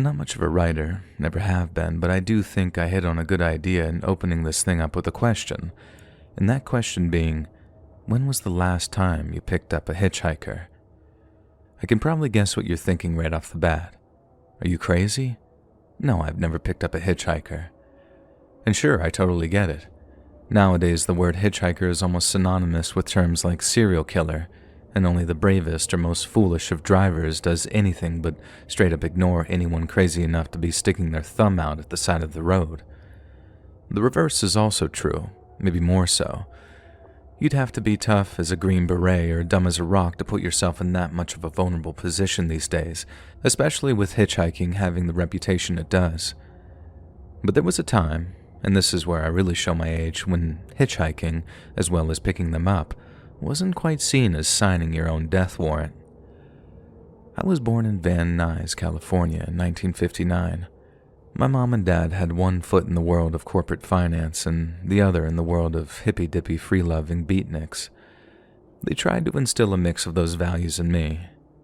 I'm not much of a writer, never have been, but I do think I hit on a good idea in opening this thing up with a question. And that question being, when was the last time you picked up a hitchhiker? I can probably guess what you're thinking right off the bat. Are you crazy? No, I've never picked up a hitchhiker. And sure, I totally get it. Nowadays, the word hitchhiker is almost synonymous with terms like serial killer, and only the bravest or most foolish of drivers does anything but straight up ignore anyone crazy enough to be sticking their thumb out at the side of the road. The reverse is also true, maybe more so. You'd have to be tough as a Green Beret or dumb as a rock to put yourself in that much of a vulnerable position these days, especially with hitchhiking having the reputation it does. But there was a time, and this is where I really show my age, when hitchhiking, as well as picking them up, wasn't quite seen as signing your own death warrant. I was born in Van Nuys, California in 1959. My mom and dad had one foot in the world of corporate finance and the other in the world of hippy-dippy free-loving beatniks. They tried to instill a mix of those values in me.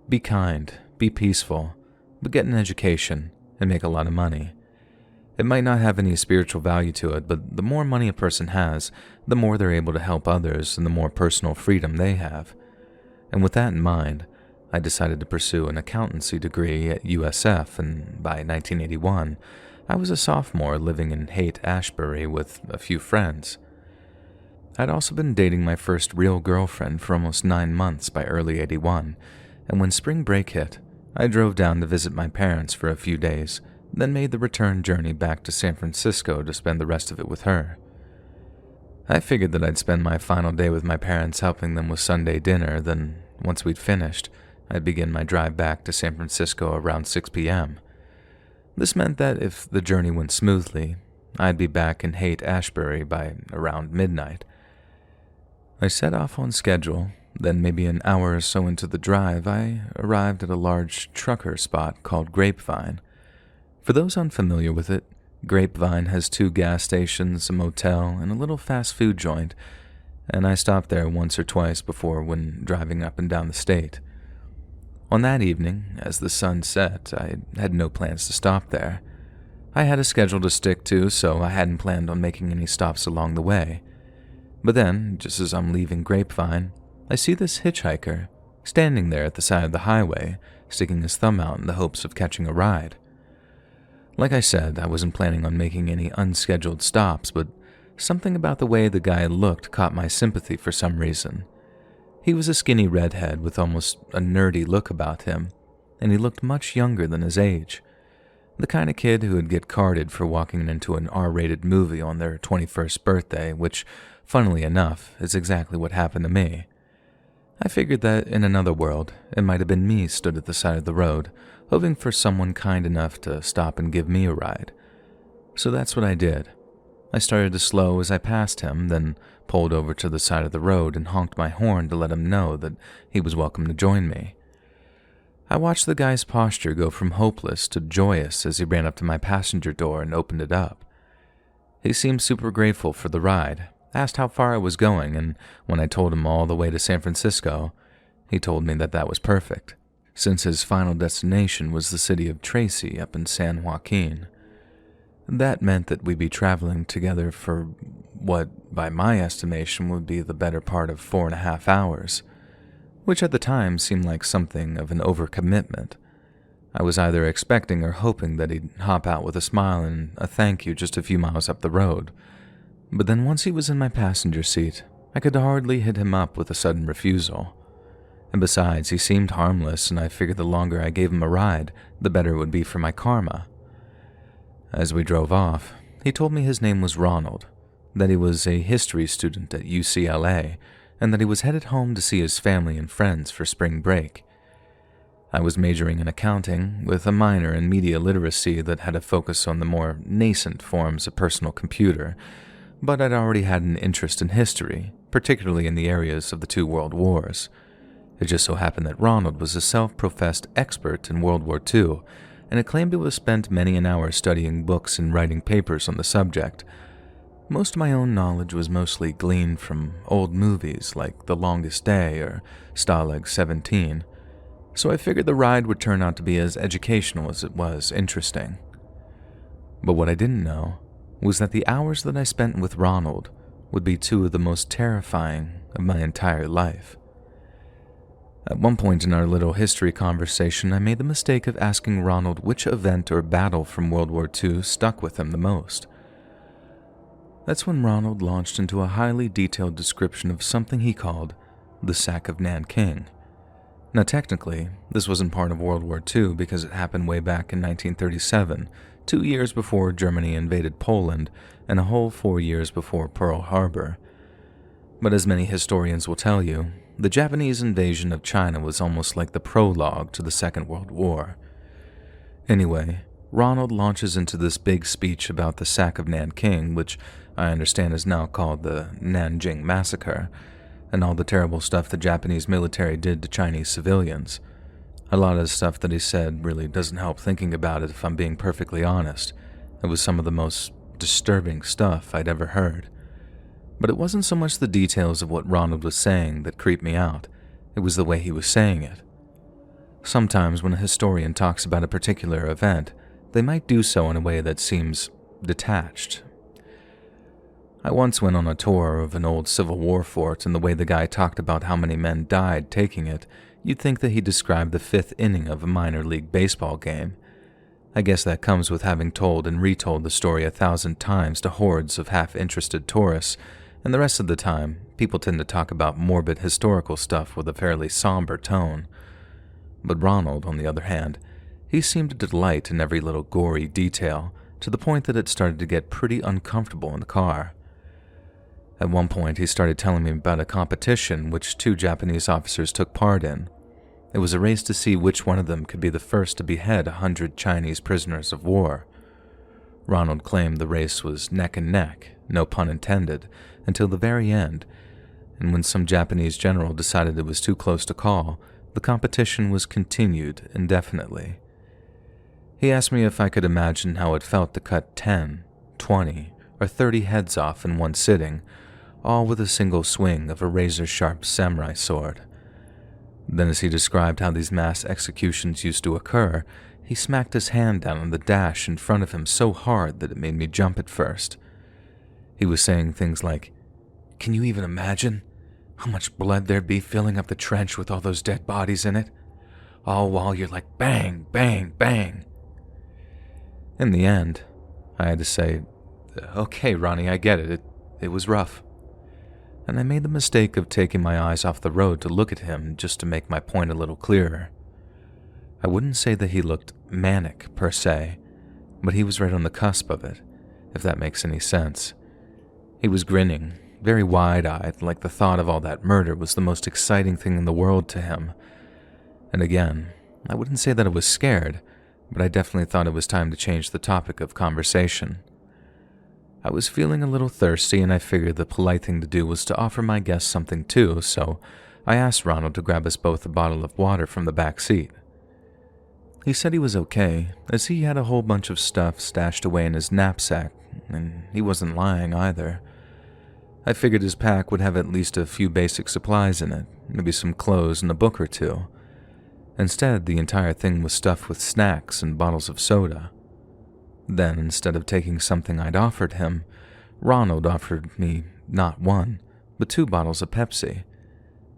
Be kind, be peaceful, but get an education and make a lot of money. It might not have any spiritual value to it, but the more money a person has, the more they're able to help others and the more personal freedom they have. And with that in mind, I decided to pursue an accountancy degree at USF, and by 1981, I was a sophomore living in Haight-Ashbury with a few friends. I'd also been dating my first real girlfriend for almost 9 months by early '81, and when spring break hit, I drove down to visit my parents for a few days, then made the return journey back to San Francisco to spend the rest of it with her. I figured that I'd spend my final day with my parents helping them with Sunday dinner, then once we'd finished, I'd begin my drive back to San Francisco around 6 p.m. This meant that if the journey went smoothly, I'd be back in Haight-Ashbury by around midnight. I set off on schedule, then maybe an hour or so into the drive, I arrived at a large trucker spot called Grapevine. For those unfamiliar with it, Grapevine has 2 gas stations, a motel, and a little fast food joint, and I stopped there once or twice before when driving up and down the state. On that evening, as the sun set, I had no plans to stop there. I had a schedule to stick to, so I hadn't planned on making any stops along the way. But then, just as I'm leaving Grapevine, I see this hitchhiker standing there at the side of the highway, sticking his thumb out in the hopes of catching a ride. Like I said, I wasn't planning on making any unscheduled stops, but something about the way the guy looked caught my sympathy for some reason. He was a skinny redhead with almost a nerdy look about him, and he looked much younger than his age. The kind of kid who would get carded for walking into an R-rated movie on their 21st birthday, which, funnily enough, is exactly what happened to me. I figured that in another world, it might have been me stood at the side of the road, hoping for someone kind enough to stop and give me a ride. So that's what I did. I started to slow as I passed him, then pulled over to the side of the road and honked my horn to let him know that he was welcome to join me. I watched the guy's posture go from hopeless to joyous as he ran up to my passenger door and opened it up. He seemed super grateful for the ride, asked how far I was going, and when I told him all the way to San Francisco, he told me that that was perfect, since his final destination was the city of Tracy up in San Joaquin. That meant that we'd be traveling together for what, by my estimation, would be the better part of 4.5 hours, which at the time seemed like something of an overcommitment. I was either expecting or hoping that he'd hop out with a smile and a thank you just a few miles up the road, but then once he was in my passenger seat, I could hardly hit him up with a sudden refusal. And besides, he seemed harmless, and I figured the longer I gave him a ride, the better it would be for my karma. As we drove off, he told me his name was Ronald, that he was a history student at UCLA, and that he was headed home to see his family and friends for spring break. I was majoring in accounting, with a minor in media literacy that had a focus on the more nascent forms of personal computer, but I'd already had an interest in history, particularly in the areas of the 2 world wars. It just so happened that Ronald was a self-professed expert in World War II, and it claimed to have spent many an hour studying books and writing papers on the subject. Most of my own knowledge was mostly gleaned from old movies like The Longest Day or Stalag 17, so I figured the ride would turn out to be as educational as it was interesting. But what I didn't know was that the hours that I spent with Ronald would be two of the most terrifying of my entire life. At one point in our little history conversation, I made the mistake of asking Ronald which event or battle from World War II stuck with him the most. That's when Ronald launched into a highly detailed description of something he called the Sack of Nanking. Now technically, this wasn't part of World War II because it happened way back in 1937, 2 years before Germany invaded Poland and a whole 4 years before Pearl Harbor. But as many historians will tell you, the Japanese invasion of China was almost like the prologue to the Second World War. Anyway, Ronald launches into this big speech about the Sack of Nanking, which I understand is now called the Nanjing Massacre, and all the terrible stuff the Japanese military did to Chinese civilians. A lot of the stuff that he said really doesn't help thinking about it if I'm being perfectly honest. It was some of the most disturbing stuff I'd ever heard. But it wasn't so much the details of what Ronald was saying that creeped me out, it was the way he was saying it. Sometimes when a historian talks about a particular event, they might do so in a way that seems detached. I once went on a tour of an old Civil War fort, and the way the guy talked about how many men died taking it, you'd think that he described the 5th inning of a minor league baseball game. I guess that comes with having told and retold the story 1,000 times to hordes of half-interested tourists, and the rest of the time, people tend to talk about morbid historical stuff with a fairly somber tone. But Ronald, on the other hand, he seemed to delight in every little gory detail, to the point that it started to get pretty uncomfortable in the car. At one point, he started telling me about a competition which 2 Japanese officers took part in. It was a race to see which one of them could be the first to behead 100 Chinese prisoners of war. Ronald claimed the race was neck and neck, no pun intended, until the very end, and when some Japanese general decided it was too close to call, the competition was continued indefinitely. He asked me if I could imagine how it felt to cut 10, 20, or 30 heads off in one sitting, all with a single swing of a razor-sharp samurai sword. Then as he described how these mass executions used to occur, he smacked his hand down on the dash in front of him so hard that it made me jump at first. He was saying things like, "Can you even imagine how much blood there'd be filling up the trench with all those dead bodies in it? All while you're like bang, bang, bang." In the end, I had to say, "Okay, Ronnie, I get it. It was rough." And I made the mistake of taking my eyes off the road to look at him just to make my point a little clearer. I wouldn't say that he looked manic, per se, but he was right on the cusp of it, if that makes any sense. He was grinning, very wide-eyed, like the thought of all that murder was the most exciting thing in the world to him. And again, I wouldn't say that I was scared, but I definitely thought it was time to change the topic of conversation. I was feeling a little thirsty, and I figured the polite thing to do was to offer my guests something too, so I asked Ronald to grab us both a bottle of water from the back seat. He said he was okay, as he had a whole bunch of stuff stashed away in his knapsack, and he wasn't lying either. I figured his pack would have at least a few basic supplies in it, maybe some clothes and a book or two. Instead, the entire thing was stuffed with snacks and bottles of soda. Then, instead of taking something I'd offered him, Ronald offered me not 1, but 2 bottles of Pepsi.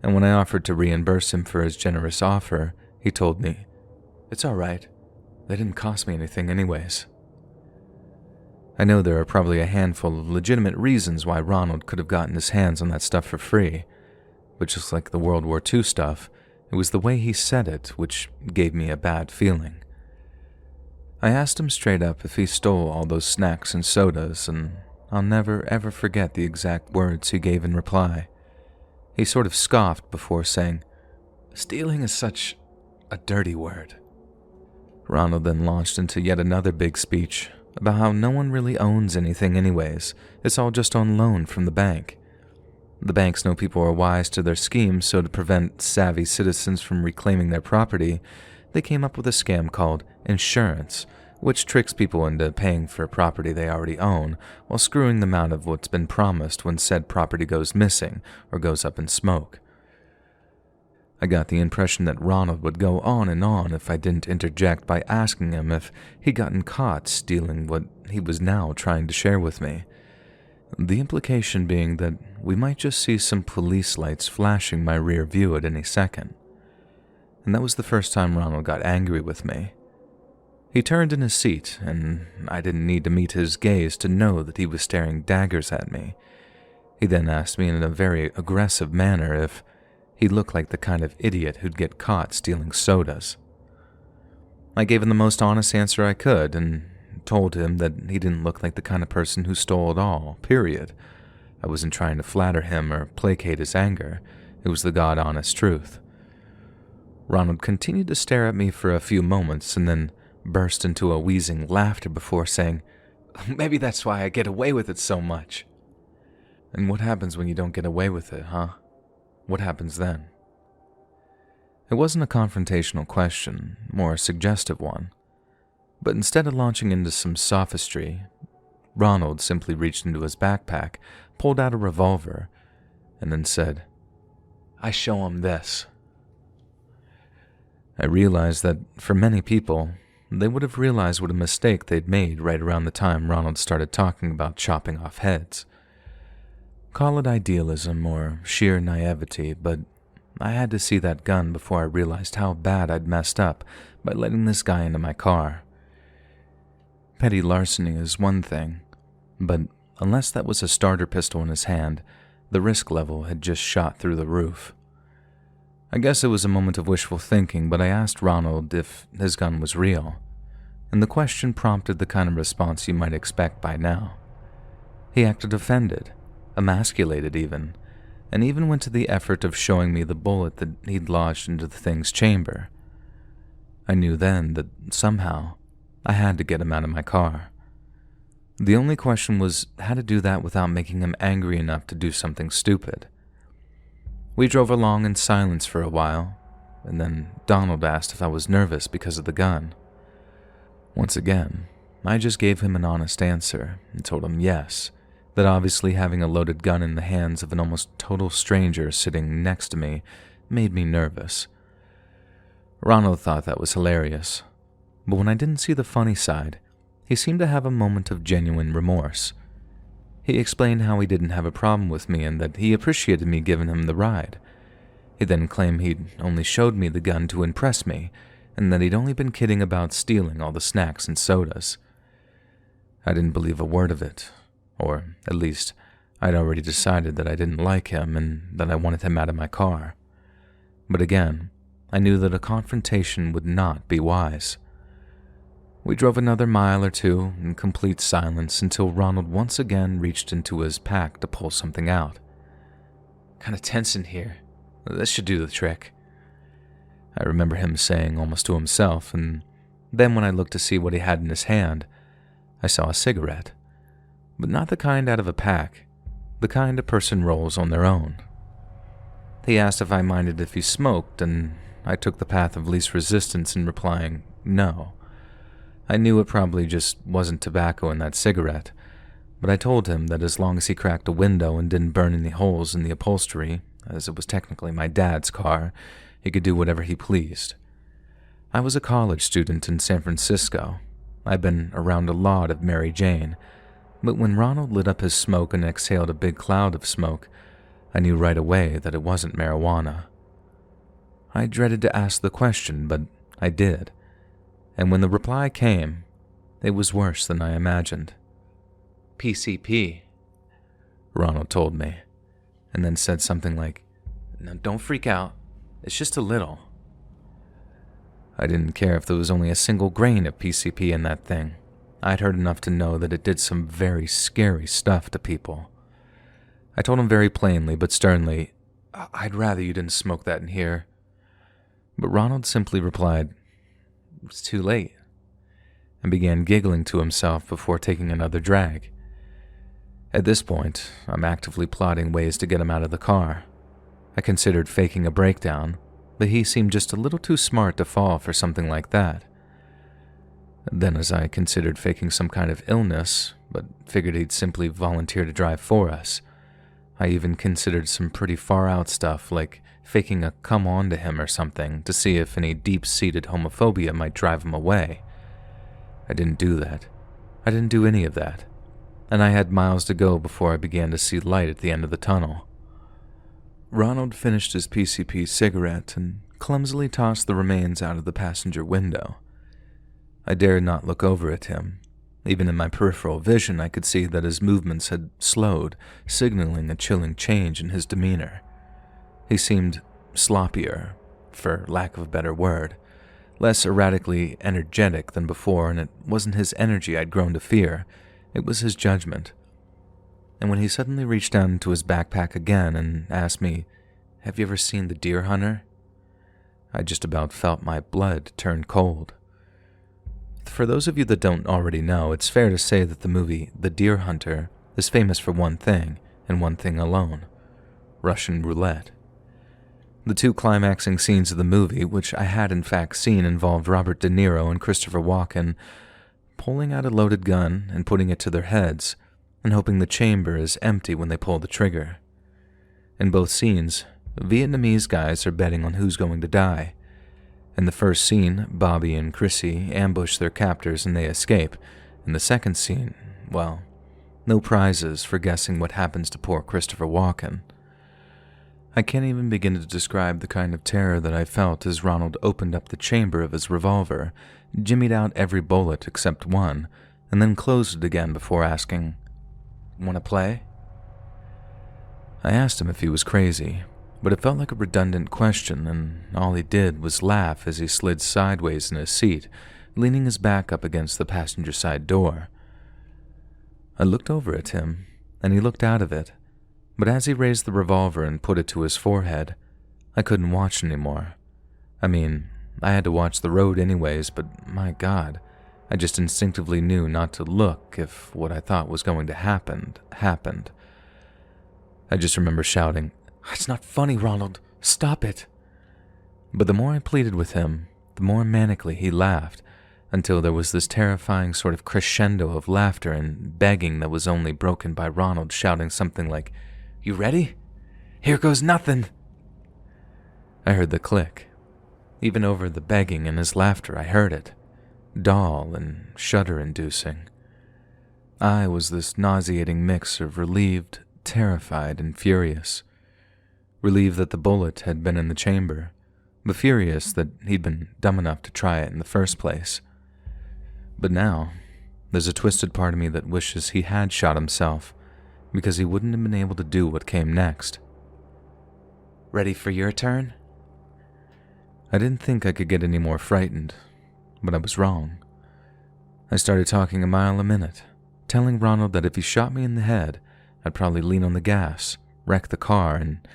And when I offered to reimburse him for his generous offer, he told me, "It's all right. They didn't cost me anything anyways." I know there are probably a handful of legitimate reasons why Ronald could have gotten his hands on that stuff for free, but just like the World War II stuff, it was the way he said it which gave me a bad feeling. I asked him straight up if he stole all those snacks and sodas, and I'll never ever forget the exact words he gave in reply. He sort of scoffed before saying, "Stealing is such a dirty word." Ronald then launched into yet another big speech about how no one really owns anything anyways, it's all just on loan from the bank. The banks know people are wise to their schemes, so to prevent savvy citizens from reclaiming their property, they came up with a scam called insurance, which tricks people into paying for property they already own while screwing them out of what's been promised when said property goes missing or goes up in smoke. I got the impression that Ronald would go on and on if I didn't interject by asking him if he'd gotten caught stealing what he was now trying to share with me. The implication being that we might just see some police lights flashing my rear view at any second. And that was the first time Ronald got angry with me. He turned in his seat, and I didn't need to meet his gaze to know that he was staring daggers at me. He then asked me in a very aggressive manner if he looked like the kind of idiot who'd get caught stealing sodas. I gave him the most honest answer I could and told him that he didn't look like the kind of person who stole at all, period. I wasn't trying to flatter him or placate his anger. It was the God-honest truth. Ronald continued to stare at me for a few moments and then burst into a wheezing laughter before saying, "Maybe that's why I get away with it so much." And what happens when you don't get away with it, huh? What happens then? It wasn't a confrontational question, more a suggestive one. But instead of launching into some sophistry, Ronald simply reached into his backpack, pulled out a revolver, and then said, "I show him this." I realized that for many people, they would have realized what a mistake they'd made right around the time Ronald started talking about chopping off heads. Call it idealism or sheer naivety, but I had to see that gun before I realized how bad I'd messed up by letting this guy into my car. Petty larceny is one thing, but unless that was a starter pistol in his hand, the risk level had just shot through the roof. I guess it was a moment of wishful thinking, but I asked Ronald if his gun was real, and the question prompted the kind of response you might expect by now. He acted offended, emasculated even, and even went to the effort of showing me the bullet that he'd lodged into the thing's chamber. I knew then that somehow I had to get him out of my car. The only question was how to do that without making him angry enough to do something stupid. We drove along in silence for a while, and then Donald asked if I was nervous because of the gun. Once again, I just gave him an honest answer and told him yes, that obviously having a loaded gun in the hands of an almost total stranger sitting next to me made me nervous. Ronald thought that was hilarious, but when I didn't see the funny side, he seemed to have a moment of genuine remorse. He explained how he didn't have a problem with me and that he appreciated me giving him the ride. He then claimed he'd only showed me the gun to impress me and that he'd only been kidding about stealing all the snacks and sodas. I didn't believe a word of it, or at least I'd already decided that I didn't like him and that I wanted him out of my car. But again, I knew that a confrontation would not be wise. We drove another mile or two in complete silence until Ronald once again reached into his pack to pull something out. "Kinda tense in here. This should do the trick," I remember him saying almost to himself, and then when I looked to see what he had in his hand, I saw a cigarette. But not the kind out of a pack, the kind a person rolls on their own. He asked if I minded if he smoked, and I took the path of least resistance in replying no. I knew it probably just wasn't tobacco in that cigarette, but I told him that as long as he cracked a window and didn't burn any holes in the upholstery, as it was technically my dad's car, he could do whatever he pleased. I was a college student in San Francisco. I'd been around a lot of Mary Jane, but when Ronald lit up his smoke and exhaled a big cloud of smoke, I knew right away that it wasn't marijuana. I dreaded to ask the question, but I did. And when the reply came, it was worse than I imagined. "PCP," Ronald told me, and then said something like, "Now don't freak out, it's just a little." I didn't care if there was only a single grain of PCP in that thing. I'd heard enough to know that it did some very scary stuff to people. I told him very plainly but sternly, "I'd rather you didn't smoke that in here." But Ronald simply replied, "It's too late," and began giggling to himself before taking another drag. At this point, I'm actively plotting ways to get him out of the car. I considered faking a breakdown, but he seemed just a little too smart to fall for something like that. Then as I considered faking some kind of illness, but figured he'd simply volunteer to drive for us, I even considered some pretty far-out stuff like faking a come on to him or something to see if any deep-seated homophobia might drive him away. I didn't do that. I didn't do any of that. And I had miles to go before I began to see light at the end of the tunnel. Ronald finished his PCP cigarette and clumsily tossed the remains out of the passenger window. I dared not look over at him. Even in my peripheral vision, I could see that his movements had slowed, signaling a chilling change in his demeanor. He seemed sloppier, for lack of a better word, less erratically energetic than before, and it wasn't his energy I'd grown to fear. It was his judgment. And when he suddenly reached down into his backpack again and asked me, "Have you ever seen The Deer Hunter?" I just about felt my blood turn cold. For those of you that don't already know, it's fair to say that the movie The Deer Hunter is famous for one thing, and one thing alone: Russian roulette. The two climaxing scenes of the movie, which I had in fact seen, involved Robert De Niro and Christopher Walken pulling out a loaded gun and putting it to their heads, and hoping the chamber is empty when they pull the trigger. In both scenes, Vietnamese guys are betting on who's going to die. In the first scene, Bobby and Chrissy ambush their captors and they escape. In the second scene, well, no prizes for guessing what happens to poor Christopher Walken. I can't even begin to describe the kind of terror that I felt as Ronald opened up the chamber of his revolver, jimmied out every bullet except one, and then closed it again before asking, "Want to play?" I asked him if he was crazy, but it felt like a redundant question, and all he did was laugh as he slid sideways in his seat, leaning his back up against the passenger side door. I looked over at him, and he looked out of it, but as he raised the revolver and put it to his forehead, I couldn't watch anymore. I mean, I had to watch the road anyways, but my God, I just instinctively knew not to look if what I thought was going to happen happened. I just remember shouting, "It's not funny, Ronald. Stop it." But the more I pleaded with him, the more manically he laughed, until there was this terrifying sort of crescendo of laughter and begging that was only broken by Ronald shouting something like, "You ready? Here goes nothing." I heard the click. Even over the begging and his laughter, I heard it, dull and shudder-inducing. I was this nauseating mix of relieved, terrified, and furious. Relieved that the bullet had been in the chamber, but furious that he'd been dumb enough to try it in the first place. But now, there's a twisted part of me that wishes he had shot himself, because he wouldn't have been able to do what came next. "Ready for your turn?" I didn't think I could get any more frightened, but I was wrong. I started talking a mile a minute, telling Ronald that if he shot me in the head, I'd probably lean on the gas, wreck the car, and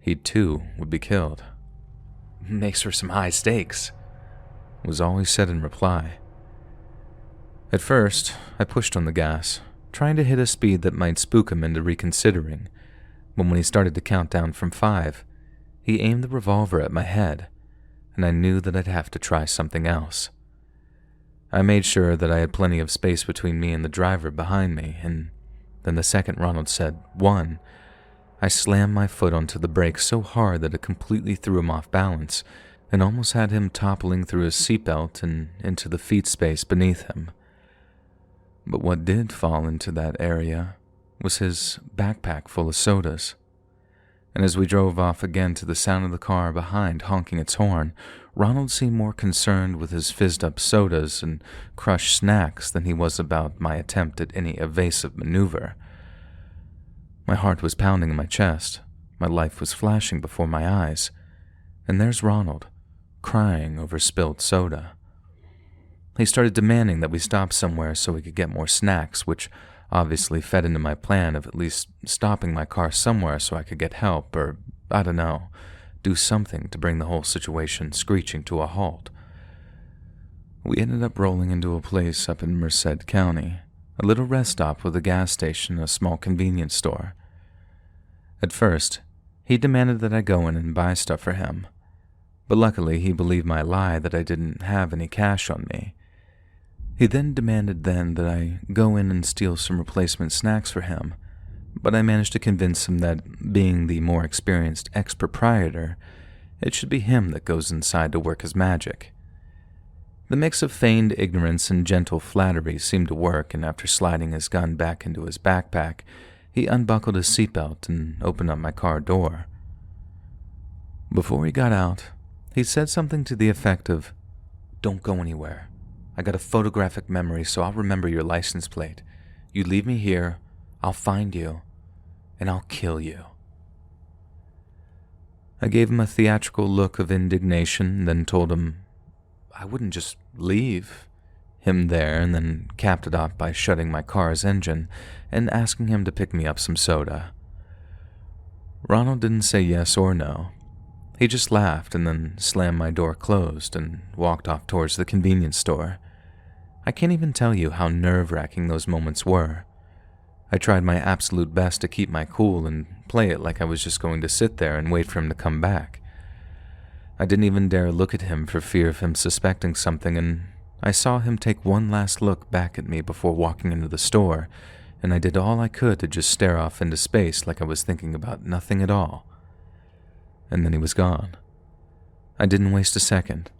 he too would be killed. "Makes for some high stakes," was all he said in reply. At first, I pushed on the gas, trying to hit a speed that might spook him into reconsidering, but when he started to count down from 5, he aimed the revolver at my head, and I knew that I'd have to try something else. I made sure that I had plenty of space between me and the driver behind me, and then the second Ronald said, "1," I slammed my foot onto the brake so hard that it completely threw him off balance and almost had him toppling through his seatbelt and into the feet space beneath him. But what did fall into that area was his backpack full of sodas. And as we drove off again to the sound of the car behind honking its horn, Ronald seemed more concerned with his fizzed-up sodas and crushed snacks than he was about my attempt at any evasive maneuver. My heart was pounding in my chest, my life was flashing before my eyes, and there's Ronald, crying over spilled soda. He started demanding that we stop somewhere so we could get more snacks, which obviously fed into my plan of at least stopping my car somewhere so I could get help or, I don't know, do something to bring the whole situation screeching to a halt. We ended up rolling into a place up in Merced County, a little rest stop with a gas station and a small convenience store. At first, he demanded that I go in and buy stuff for him, but luckily he believed my lie that I didn't have any cash on me. He then demanded that I go in and steal some replacement snacks for him, but I managed to convince him that, being the more experienced ex-proprietor, it should be him that goes inside to work his magic. The mix of feigned ignorance and gentle flattery seemed to work, and after sliding his gun back into his backpack, he unbuckled his seatbelt and opened up my car door. Before he got out, he said something to the effect of, "Don't go anywhere. I got a photographic memory, so I'll remember your license plate. You leave me here, I'll find you, and I'll kill you." I gave him a theatrical look of indignation, then told him I wouldn't just leave him there, and then capped it off by shutting my car's engine and asking him to pick me up some soda. Ronald didn't say yes or no. He just laughed and then slammed my door closed and walked off towards the convenience store. I can't even tell you how nerve-wracking those moments were. I tried my absolute best to keep my cool and play it like I was just going to sit there and wait for him to come back. I didn't even dare look at him for fear of him suspecting something, and I saw him take one last look back at me before walking into the store, and I did all I could to just stare off into space like I was thinking about nothing at all. And then he was gone. I didn't waste a second.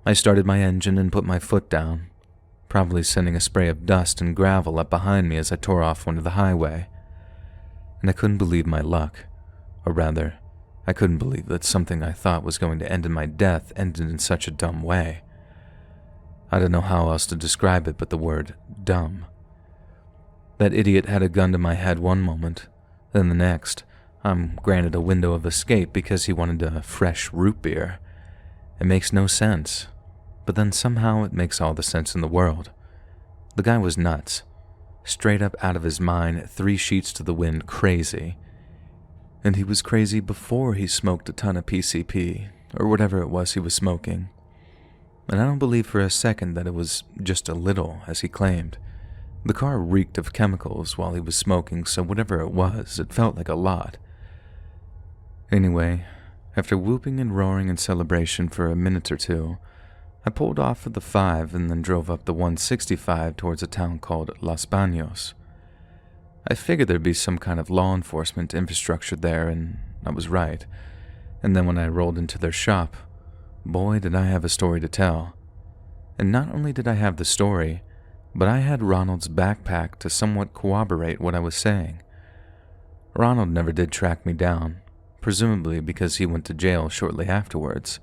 I started my engine and put my foot down, probably sending a spray of dust and gravel up behind me as I tore off onto the highway. And I couldn't believe my luck, or rather, I couldn't believe that something I thought was going to end in my death ended in such a dumb way. I don't know how else to describe it but the word dumb. That idiot had a gun to my head one moment, then the next, I'm granted a window of escape because he wanted a fresh root beer. It makes no sense, but then somehow it makes all the sense in the world. The guy was nuts. Straight up out of his mind, 3 sheets to the wind crazy. And he was crazy before he smoked a ton of PCP, or whatever it was he was smoking. And I don't believe for a second that it was just a little, as he claimed. The car reeked of chemicals while he was smoking, so whatever it was, it felt like a lot. Anyway, after whooping and roaring in celebration for a minute or two, I pulled off at the 5 and then drove up the 165 towards a town called Los Baños. I figured there'd be some kind of law enforcement infrastructure there, and I was right. And then when I rolled into their shop, boy did I have a story to tell. And not only did I have the story, but I had Ronald's backpack to somewhat corroborate what I was saying. Ronald never did track me down, presumably because he went to jail shortly afterwards.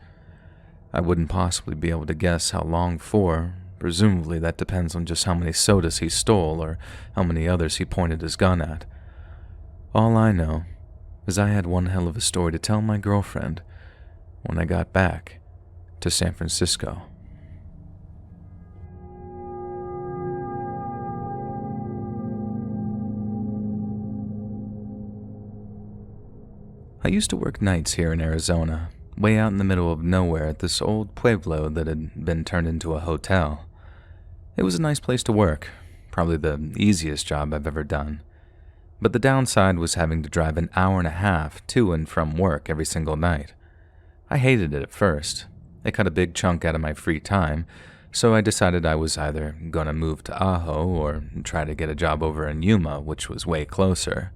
I wouldn't possibly be able to guess how long for. Presumably that depends on just how many sodas he stole or how many others he pointed his gun at. All I know is I had one hell of a story to tell my girlfriend when I got back to San Francisco. I used to work nights here in Arizona, way out in the middle of nowhere at this old pueblo that had been turned into a hotel. It was a nice place to work, probably the easiest job I've ever done. But the downside was having to drive an hour and a half to and from work every single night. I hated it at first. It cut a big chunk out of my free time, so I decided I was either going to move to Ajo or try to get a job over in Yuma, which was way closer.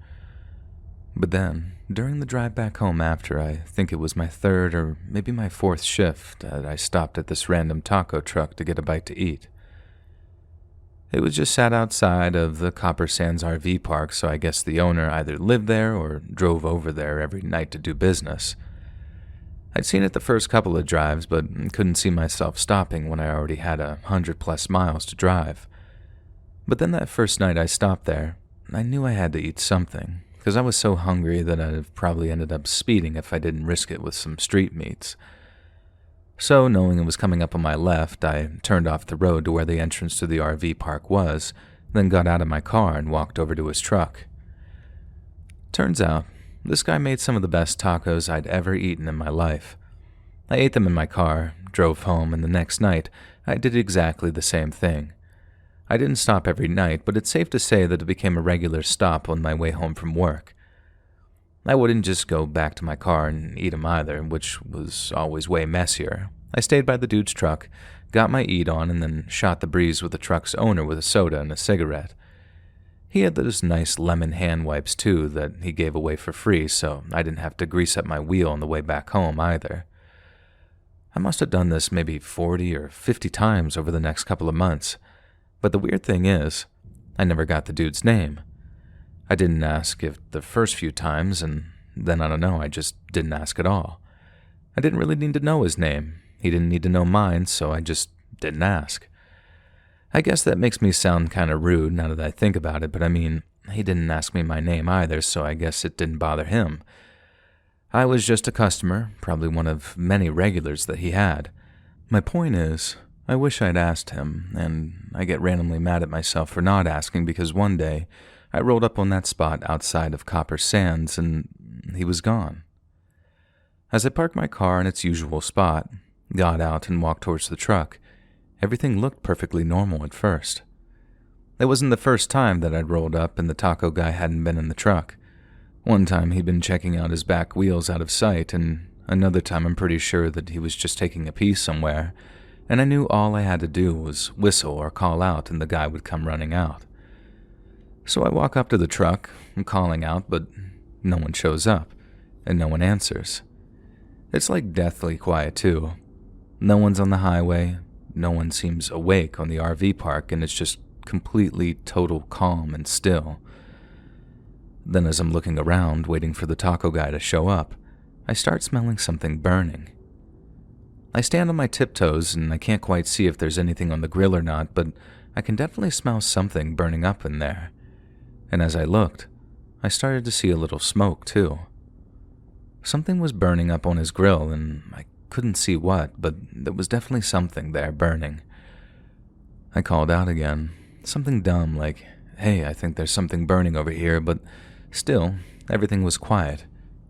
But then, during the drive back home after, I think it was my 3rd or maybe my 4th shift, I stopped at this random taco truck to get a bite to eat. It was just sat outside of the Copper Sands RV park, so I guess the owner either lived there or drove over there every night to do business. I'd seen it the first couple of drives, but couldn't see myself stopping when I already had 100+ miles to drive. But then that first night I stopped there, I knew I had to eat something, because I was so hungry that I'd have probably ended up speeding if I didn't risk it with some street meats. So, knowing it was coming up on my left, I turned off the road to where the entrance to the RV park was, then got out of my car and walked over to his truck. Turns out, this guy made some of the best tacos I'd ever eaten in my life. I ate them in my car, drove home, and the next night, I did exactly the same thing. I didn't stop every night, but it's safe to say that it became a regular stop on my way home from work. I wouldn't just go back to my car and eat them either, which was always way messier. I stayed by the dude's truck, got my eat on, and then shot the breeze with the truck's owner with a soda and a cigarette. He had those nice lemon hand wipes too that he gave away for free, so I didn't have to grease up my wheel on the way back home either. I must have done this maybe 40 or 50 times over the next couple of months, but the weird thing is, I never got the dude's name. I didn't ask if the first few times, and then I don't know, I just didn't ask at all. I didn't really need to know his name. He didn't need to know mine, so I just didn't ask. I guess that makes me sound kind of rude now that I think about it, but I mean, he didn't ask me my name either, so I guess it didn't bother him. I was just a customer, probably one of many regulars that he had. My point is, I wish I'd asked him, and I get randomly mad at myself for not asking because one day I rolled up on that spot outside of Copper Sands and he was gone. As I parked my car in its usual spot, got out and walked towards the truck, everything looked perfectly normal at first. It wasn't the first time that I'd rolled up and the taco guy hadn't been in the truck. One time he'd been checking out his back wheels out of sight, and another time I'm pretty sure that he was just taking a pee somewhere, and I knew all I had to do was whistle or call out and the guy would come running out. So I walk up to the truck, I'm calling out, but no one shows up, and no one answers. It's like deathly quiet too. No one's on the highway, no one seems awake on the RV park, and it's just completely total calm and still. Then as I'm looking around, waiting for the taco guy to show up, I start smelling something burning. I stand on my tiptoes and I can't quite see if there's anything on the grill or not, but I can definitely smell something burning up in there. And as I looked, I started to see a little smoke too. Something was burning up on his grill and I couldn't see what, but there was definitely something there burning. I called out again, something dumb like, "Hey, I think there's something burning over here," but still, everything was quiet,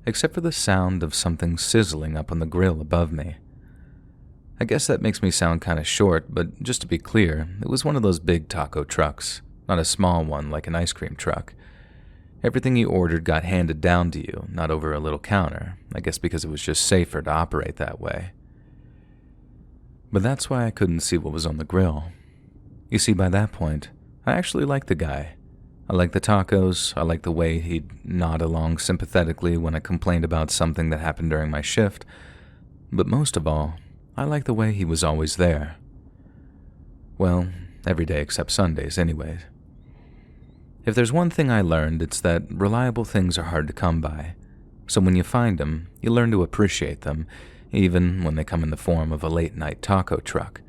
except for the sound of something sizzling up on the grill above me. I guess that makes me sound kind of short, but just to be clear, it was one of those big taco trucks, not a small one like an ice cream truck. Everything you ordered got handed down to you, not over a little counter, I guess because it was just safer to operate that way. But that's why I couldn't see what was on the grill. You see, by that point, I actually liked the guy. I liked the tacos, I liked the way he'd nod along sympathetically when I complained about something that happened during my shift, but most of all, I liked the way he was always there. Well, every day except Sundays anyways. If there's one thing I learned, it's that reliable things are hard to come by, so when you find them, you learn to appreciate them, even when they come in the form of a late-night taco truck.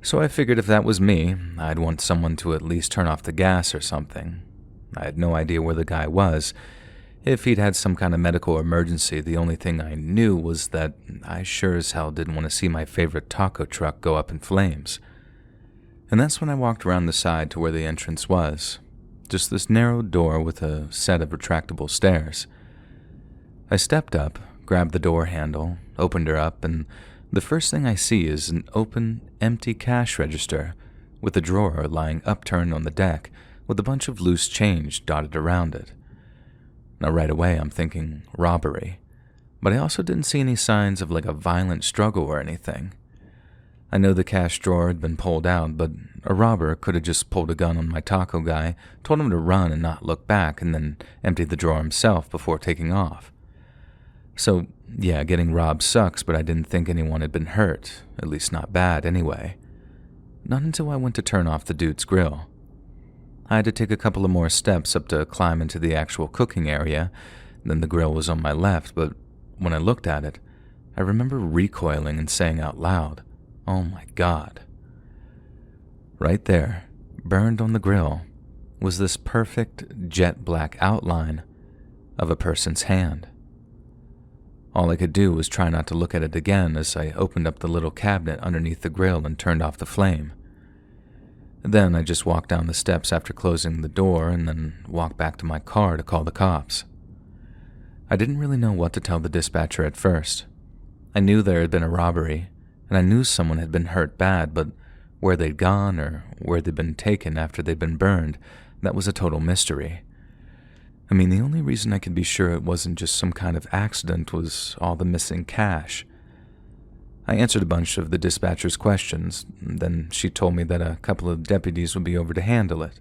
So I figured if that was me, I'd want someone to at least turn off the gas or something. I had no idea where the guy was. If he'd had some kind of medical emergency, the only thing I knew was that I sure as hell didn't want to see my favorite taco truck go up in flames. And that's when I walked around the side to where the entrance was. Just this narrow door with a set of retractable stairs. I stepped up, grabbed the door handle, opened her up, and the first thing I see is an open, empty cash register with a drawer lying upturned on the deck with a bunch of loose change dotted around it. Now right away I'm thinking robbery, but I also didn't see any signs of like a violent struggle or anything. I know the cash drawer had been pulled out, but a robber could have just pulled a gun on my taco guy, told him to run and not look back, and then emptied the drawer himself before taking off. So, yeah, getting robbed sucks, but I didn't think anyone had been hurt, at least not bad anyway. Not until I went to turn off the dude's grill. I had to take a couple of more steps up to climb into the actual cooking area, then the grill was on my left, but when I looked at it, I remember recoiling and saying out loud, "Oh my God." Right there, burned on the grill, was this perfect jet black outline of a person's hand. All I could do was try not to look at it again as I opened up the little cabinet underneath the grill and turned off the flame. Then I just walked down the steps after closing the door and then walked back to my car to call the cops. I didn't really know what to tell the dispatcher at first. I knew there had been a robbery, and I knew someone had been hurt bad, but where they'd gone or where they'd been taken after they'd been burned, that was a total mystery. I mean, the only reason I could be sure it wasn't just some kind of accident was all the missing cash. I answered a bunch of the dispatcher's questions, and then she told me that a couple of deputies would be over to handle it.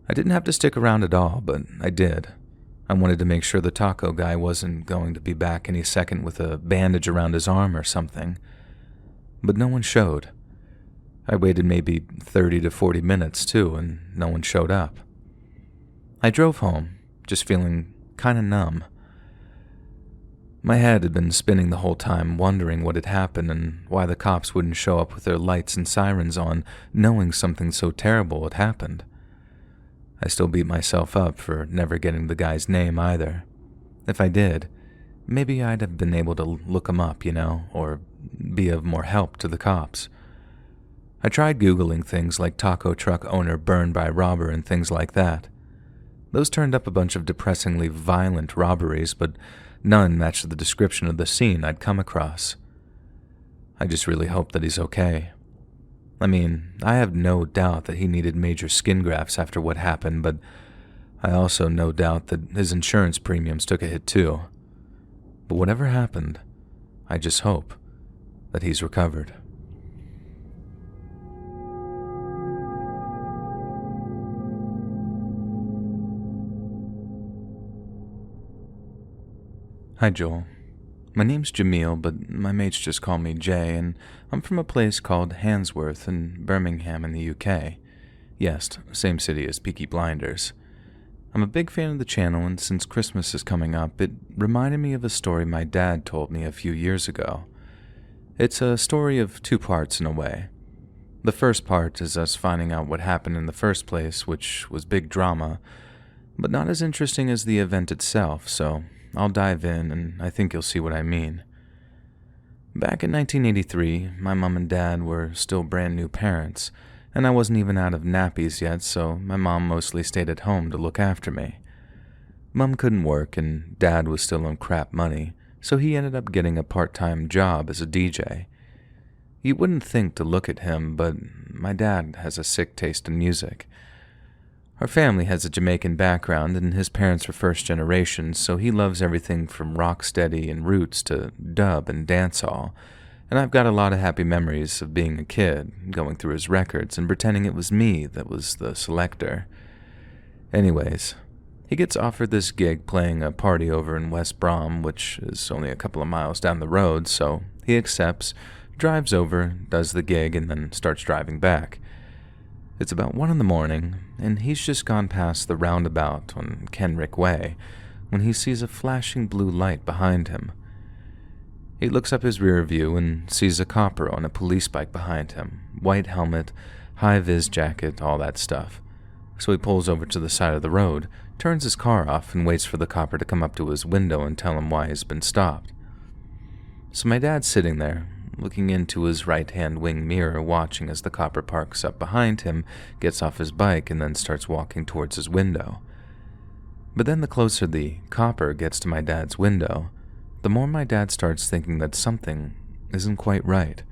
I didn't have to stick around at all, but I did. I wanted to make sure the taco guy wasn't going to be back any second with a bandage around his arm or something. But no one showed. I waited maybe 30 to 40 minutes too, and no one showed up. I drove home, just feeling kinda numb. My head had been spinning the whole time, wondering what had happened and why the cops wouldn't show up with their lights and sirens on, knowing something so terrible had happened. I still beat myself up for never getting the guy's name either. If I did, maybe I'd have been able to look him up, or be of more help to the cops. I tried Googling things like taco truck owner burned by robber and things like that. Those turned up a bunch of depressingly violent robberies, but none matched the description of the scene I'd come across. I just really hope that he's okay. I mean, I have no doubt that he needed major skin grafts after what happened, but I also no doubt that his insurance premiums took a hit too. But whatever happened, I just hope that he's recovered. Hi Joel. My name's Jamil, but my mates just call me Jay, and I'm from a place called Handsworth in Birmingham in the UK. Yes, same city as Peaky Blinders. I'm a big fan of the channel, and since Christmas is coming up, it reminded me of a story my dad told me a few years ago. It's a story of two parts in a way. The first part is us finding out what happened in the first place, which was big drama, but not as interesting as the event itself, so I'll dive in, and I think you'll see what I mean. Back in 1983, my mom and dad were still brand new parents, and I wasn't even out of nappies yet, so my mom mostly stayed at home to look after me. Mom couldn't work, and dad was still on crap money, so he ended up getting a part-time job as a DJ. You wouldn't think to look at him, but my dad has a sick taste in music. Our family has a Jamaican background, and his parents were first generation, so he loves everything from rocksteady and roots to dub and dancehall, and I've got a lot of happy memories of being a kid, going through his records and pretending it was me that was the selector. Anyways, he gets offered this gig playing a party over in West Brom, which is only a couple of miles down the road, so he accepts, drives over, does the gig, and then starts driving back. It's about 1 in the morning, and he's just gone past the roundabout on Kenrick Way when he sees a flashing blue light behind him. He looks up his rear view and sees a copper on a police bike behind him, white helmet, high-vis jacket, all that stuff. So he pulls over to the side of the road, turns his car off, and waits for the copper to come up to his window and tell him why he's been stopped. So my dad's sitting there, looking into his right-hand wing mirror, watching as the copper parks up behind him, gets off his bike, and then starts walking towards his window. But then the closer the copper gets to my dad's window, the more my dad starts thinking that something isn't quite right.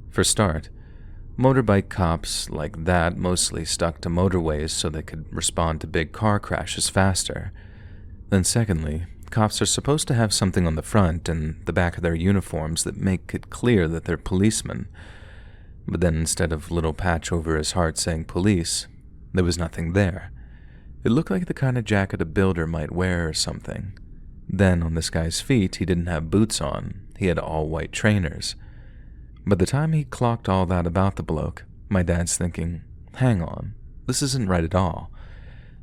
For start, motorbike cops like that mostly stuck to motorways so they could respond to big car crashes faster. Then secondly, cops are supposed to have something on the front and the back of their uniforms that make it clear that they're policemen. But then instead of little patch over his heart saying police, there was nothing there. It looked like the kind of jacket a builder might wear or something. Then on this guy's feet, he didn't have boots on, he had all white trainers. By the time he clocked all that about the bloke, my dad's thinking, hang on, this isn't right at all.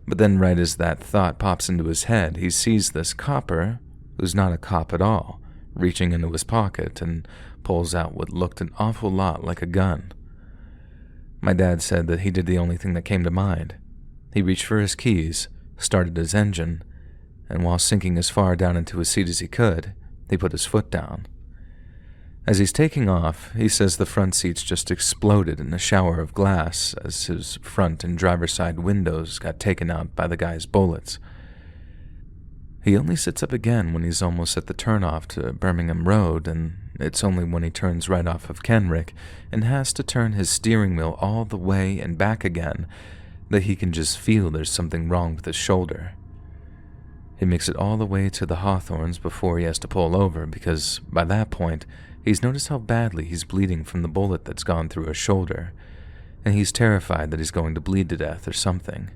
But then right as that thought pops into his head, he sees this copper, who's not a cop at all, reaching into his pocket and pulls out what looked an awful lot like a gun. My dad said that he did the only thing that came to mind. He reached for his keys, started his engine, and while sinking as far down into his seat as he could, he put his foot down. As he's taking off, he says the front seats just exploded in a shower of glass as his front and driver's side windows got taken out by the guy's bullets. He only sits up again when he's almost at the turnoff to Birmingham Road, and it's only when he turns right off of Kenrick and has to turn his steering wheel all the way and back again that he can just feel there's something wrong with his shoulder. He makes it all the way to the Hawthorns before he has to pull over because, by that point, he's noticed how badly he's bleeding from the bullet that's gone through his shoulder, and he's terrified that he's going to bleed to death or something.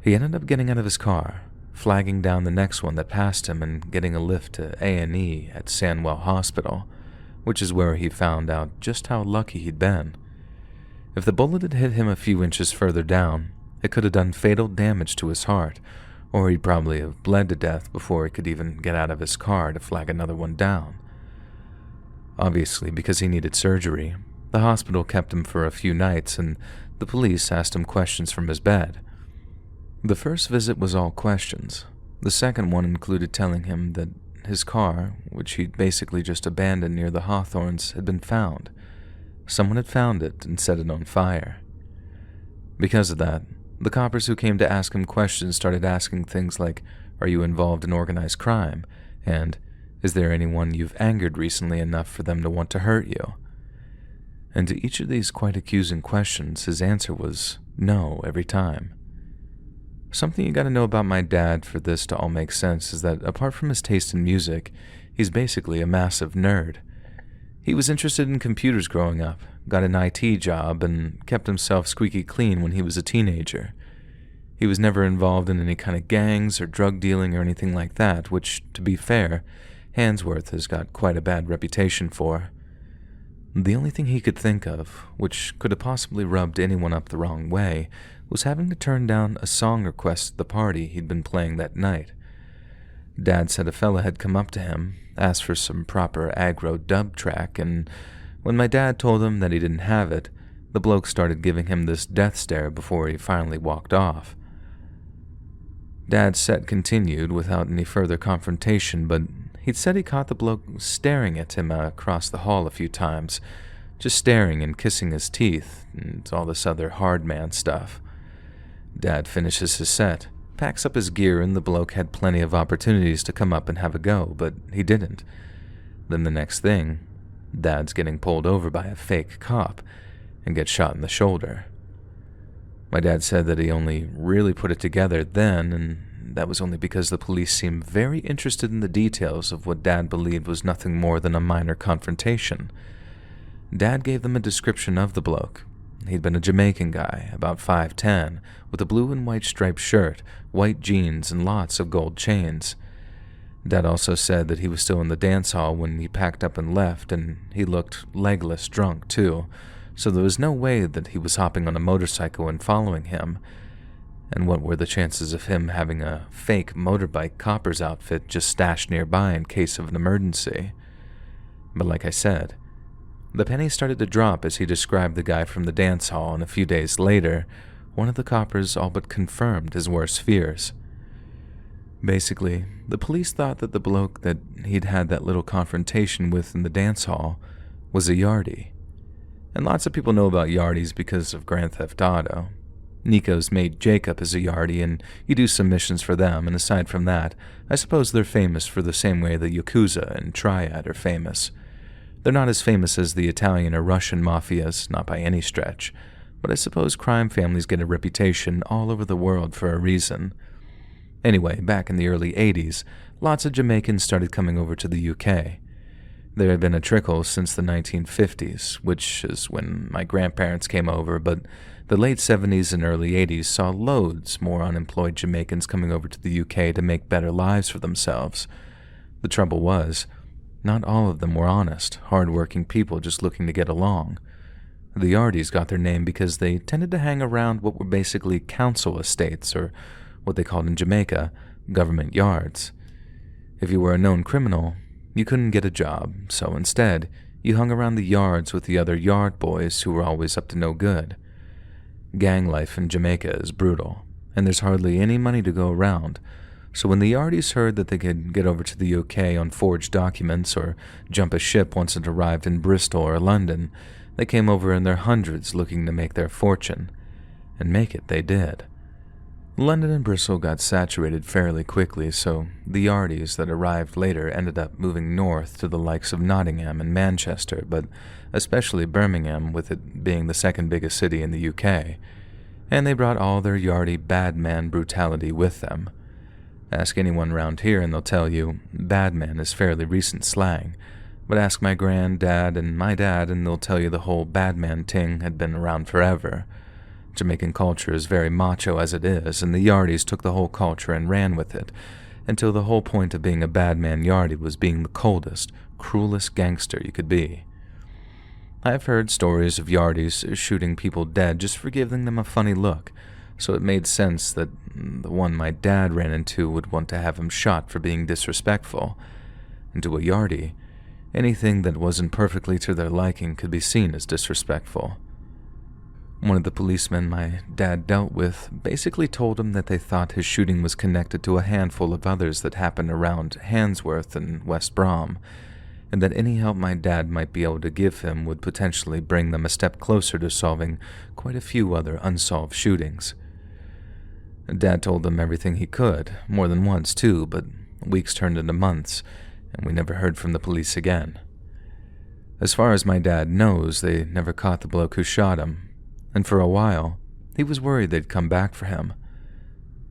He ended up getting out of his car, flagging down the next one that passed him and getting a lift to A&E at Sandwell Hospital, which is where he found out just how lucky he'd been. If the bullet had hit him a few inches further down, it could have done fatal damage to his heart, or he'd probably have bled to death before he could even get out of his car to flag another one down. Obviously, because he needed surgery, the hospital kept him for a few nights and the police asked him questions from his bed. The first visit was all questions. The second one included telling him that his car, which he'd basically just abandoned near the Hawthorns, had been found. Someone had found it and set it on fire. Because of that, the coppers who came to ask him questions started asking things like, "Are you involved in organized crime?" and "Is there anyone you've angered recently enough for them to want to hurt you?" And to each of these quite accusing questions, his answer was no every time. Something you gotta know about my dad for this to all make sense is that apart from his taste in music, he's basically a massive nerd. He was interested in computers growing up, got an IT job, and kept himself squeaky clean when he was a teenager. He was never involved in any kind of gangs or drug dealing or anything like that, which, to be fair, Handsworth has got quite a bad reputation for. The only thing he could think of, which could have possibly rubbed anyone up the wrong way, was having to turn down a song request at the party he'd been playing that night. Dad said a fella had come up to him, asked for some proper aggro dub track, and when my dad told him that he didn't have it, the bloke started giving him this death stare before he finally walked off. Dad's set continued without any further confrontation, but he'd said he caught the bloke staring at him across the hall a few times, just staring and kissing his teeth and all this other hard man stuff. Dad finishes his set, packs up his gear, and the bloke had plenty of opportunities to come up and have a go, but he didn't. Then the next thing, Dad's getting pulled over by a fake cop and gets shot in the shoulder. My dad said that he only really put it together then, and that was only because the police seemed very interested in the details of what Dad believed was nothing more than a minor confrontation. Dad gave them a description of the bloke. He'd been a Jamaican guy, about 5'10", with a blue and white striped shirt, white jeans, and lots of gold chains. Dad also said that he was still in the dance hall when he packed up and left, and he looked legless drunk too, so there was no way that he was hopping on a motorcycle and following him. And what were the chances of him having a fake motorbike copper's outfit just stashed nearby in case of an emergency? But like I said, the pennies started to drop as he described the guy from the dance hall, and a few days later, one of the coppers all but confirmed his worst fears. Basically, the police thought that the bloke that he'd had that little confrontation with in the dance hall was a yardie. And lots of people know about yardies because of Grand Theft Auto. Nico's mate Jacob is a yardie, and you do some missions for them, and aside from that, I suppose they're famous for the same way the Yakuza and Triad are famous. They're not as famous as the Italian or Russian mafias, not by any stretch, but I suppose crime families get a reputation all over the world for a reason. Anyway, back in the early 80s, lots of Jamaicans started coming over to the UK. There had been a trickle since the 1950s, which is when my grandparents came over, but the late 70s and early 80s saw loads more unemployed Jamaicans coming over to the UK to make better lives for themselves. The trouble was, not all of them were honest, hard-working people just looking to get along. The Yardies got their name because they tended to hang around what were basically council estates, or what they called in Jamaica, government yards. If you were a known criminal, you couldn't get a job, so instead, you hung around the yards with the other yard boys who were always up to no good. Gang life in Jamaica is brutal, and there's hardly any money to go around, so when the Yardies heard that they could get over to the UK on forged documents or jump a ship once it arrived in Bristol or London, they came over in their hundreds looking to make their fortune. And make it they did. London and Bristol got saturated fairly quickly, so the Yardies that arrived later ended up moving north to the likes of Nottingham and Manchester, but especially Birmingham, with it being the second biggest city in the UK. And they brought all their Yardie bad man brutality with them. Ask anyone around here and they'll tell you, bad man is fairly recent slang. But ask my granddad and my dad and they'll tell you the whole bad man ting had been around forever. Jamaican culture is very macho as it is, and the Yardies took the whole culture and ran with it, until the whole point of being a bad man Yardie was being the coldest, cruelest gangster you could be. I've heard stories of Yardies shooting people dead just for giving them a funny look, so it made sense that the one my dad ran into would want to have him shot for being disrespectful. And to a Yardie, anything that wasn't perfectly to their liking could be seen as disrespectful. One of the policemen my dad dealt with basically told him that they thought his shooting was connected to a handful of others that happened around Handsworth and West Brom, and that any help my dad might be able to give him would potentially bring them a step closer to solving quite a few other unsolved shootings. Dad told them everything he could, more than once too, but weeks turned into months, and we never heard from the police again. As far as my dad knows, they never caught the bloke who shot him, and for a while, he was worried they'd come back for him.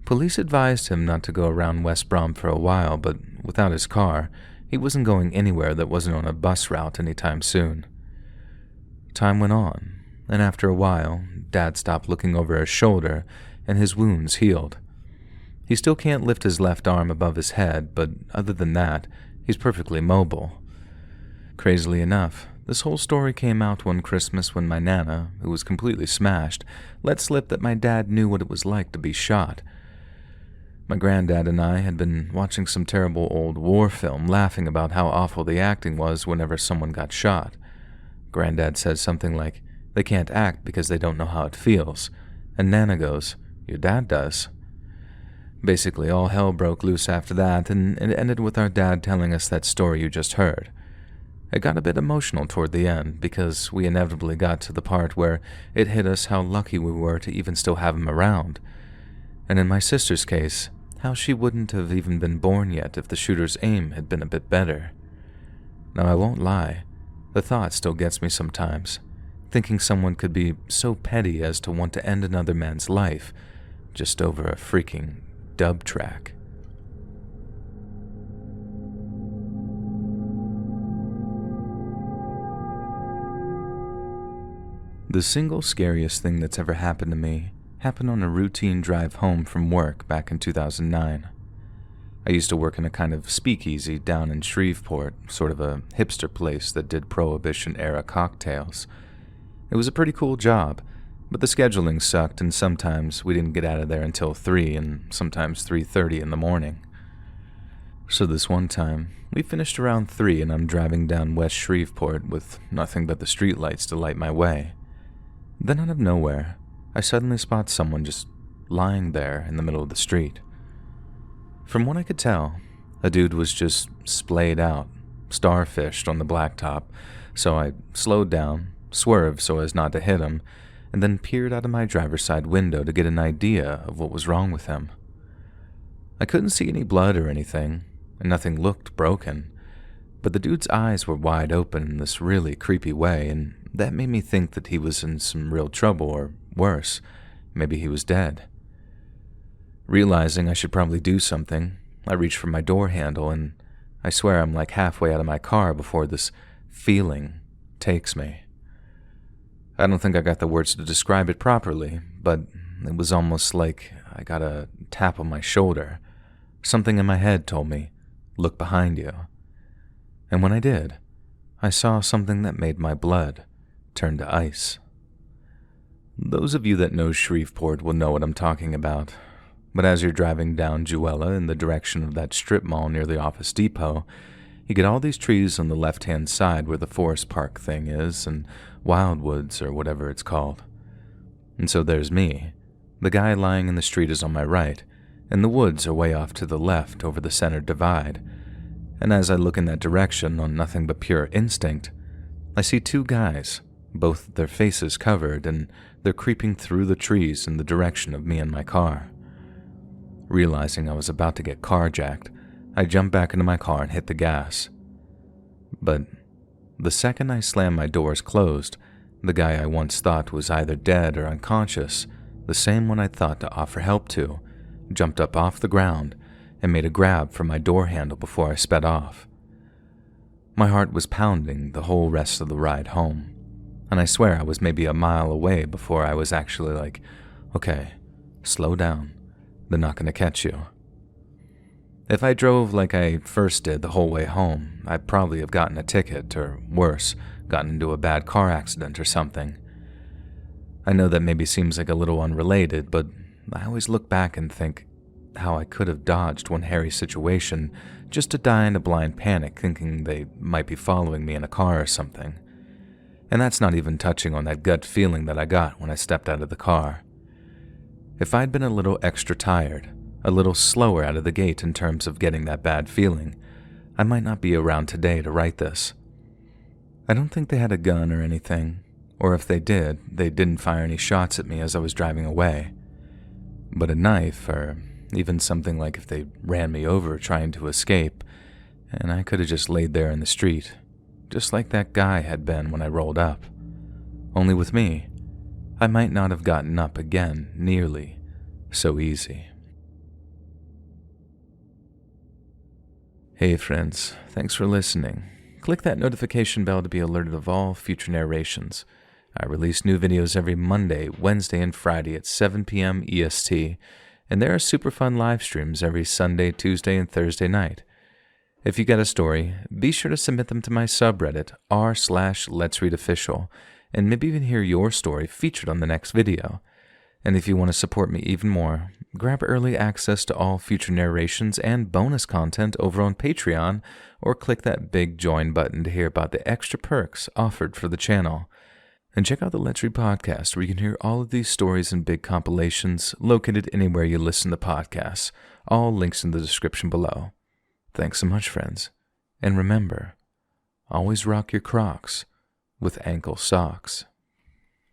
Police advised him not to go around West Brom for a while, but without his car, he wasn't going anywhere that wasn't on a bus route anytime soon. Time went on, and after a while, Dad stopped looking over his shoulder, and his wounds healed. He still can't lift his left arm above his head, but other than that, he's perfectly mobile. Crazily enough, this whole story came out one Christmas when my Nana, who was completely smashed, let slip that my dad knew what it was like to be shot. My granddad and I had been watching some terrible old war film, laughing about how awful the acting was whenever someone got shot. Granddad says something like, "They can't act because they don't know how it feels," and Nana goes, "Your dad does." Basically, all hell broke loose after that, and it ended with our dad telling us that story you just heard. It got a bit emotional toward the end, because we inevitably got to the part where it hit us how lucky we were to even still have him around. And in my sister's case, how she wouldn't have even been born yet if the shooter's aim had been a bit better. Now, I won't lie, the thought still gets me sometimes, thinking someone could be so petty as to want to end another man's life just over a freaking dub track. The single scariest thing that's ever happened to me happened on a routine drive home from work back in 2009. I used to work in a kind of speakeasy down in Shreveport, sort of a hipster place that did Prohibition-era cocktails. It was a pretty cool job, but the scheduling sucked, and sometimes we didn't get out of there until 3 and sometimes 3:30 in the morning. So this one time, we finished around 3 and I'm driving down West Shreveport with nothing but the streetlights to light my way. Then out of nowhere, I suddenly spot someone just lying there in the middle of the street. From what I could tell, a dude was just splayed out, starfished on the blacktop, so I slowed down, swerved so as not to hit him, and then peered out of my driver's side window to get an idea of what was wrong with him. I couldn't see any blood or anything, and nothing looked broken, but the dude's eyes were wide open in this really creepy way, and that made me think that he was in some real trouble, or worse, maybe he was dead. Realizing I should probably do something, I reached for my door handle, and I swear I'm like halfway out of my car before this feeling takes me. I don't think I got the words to describe it properly, but it was almost like I got a tap on my shoulder. Something in my head told me, "Look behind you." And when I did, I saw something that made my blood turn to ice. Those of you that know Shreveport will know what I'm talking about, but as you're driving down Jewella in the direction of that strip mall near the office depot, you get all these trees on the left-hand side where the forest park thing is, and Wildwoods or whatever it's called. And so there's me. The guy lying in the street is on my right, and the woods are way off to the left over the center divide. And as I look in that direction on nothing but pure instinct, I see two guys, both their faces covered, and they're creeping through the trees in the direction of me and my car. Realizing I was about to get carjacked, I jumped back into my car and hit the gas. But the second I slammed my doors closed, the guy I once thought was either dead or unconscious, the same one I thought to offer help to, jumped up off the ground and made a grab for my door handle before I sped off. My heart was pounding the whole rest of the ride home. And I swear I was maybe a mile away before I was actually like, okay, slow down. They're not going to catch you. If I drove like I first did the whole way home, I'd probably have gotten a ticket, or worse, gotten into a bad car accident or something. I know that maybe seems like a little unrelated, but I always look back and think how I could have dodged one hairy situation just to die in a blind panic thinking they might be following me in a car or something. And that's not even touching on that gut feeling that I got when I stepped out of the car. If I'd been a little extra tired, a little slower out of the gate in terms of getting that bad feeling, I might not be around today to write this. I don't think they had a gun or anything, or if they did, they didn't fire any shots at me as I was driving away. But a knife, or even something like if they ran me over trying to escape, and I could have just laid there in the street, just like that guy had been when I rolled up. Only with me, I might not have gotten up again nearly so easy. Hey friends, thanks for listening. Click that notification bell to be alerted of all future narrations. I release new videos every Monday, Wednesday, and Friday at 7 p.m. EST, and there are super fun live streams every Sunday, Tuesday, and Thursday night. If you got a story, be sure to submit them to my subreddit, r/letsreadofficial, and maybe even hear your story featured on the next video. And if you want to support me even more, grab early access to all future narrations and bonus content over on Patreon, or click that big join button to hear about the extra perks offered for the channel. And check out the Let's Read podcast, where you can hear all of these stories and big compilations located anywhere you listen to podcasts. All links in the description below. Thanks so much, friends. And remember, always rock your Crocs with ankle socks.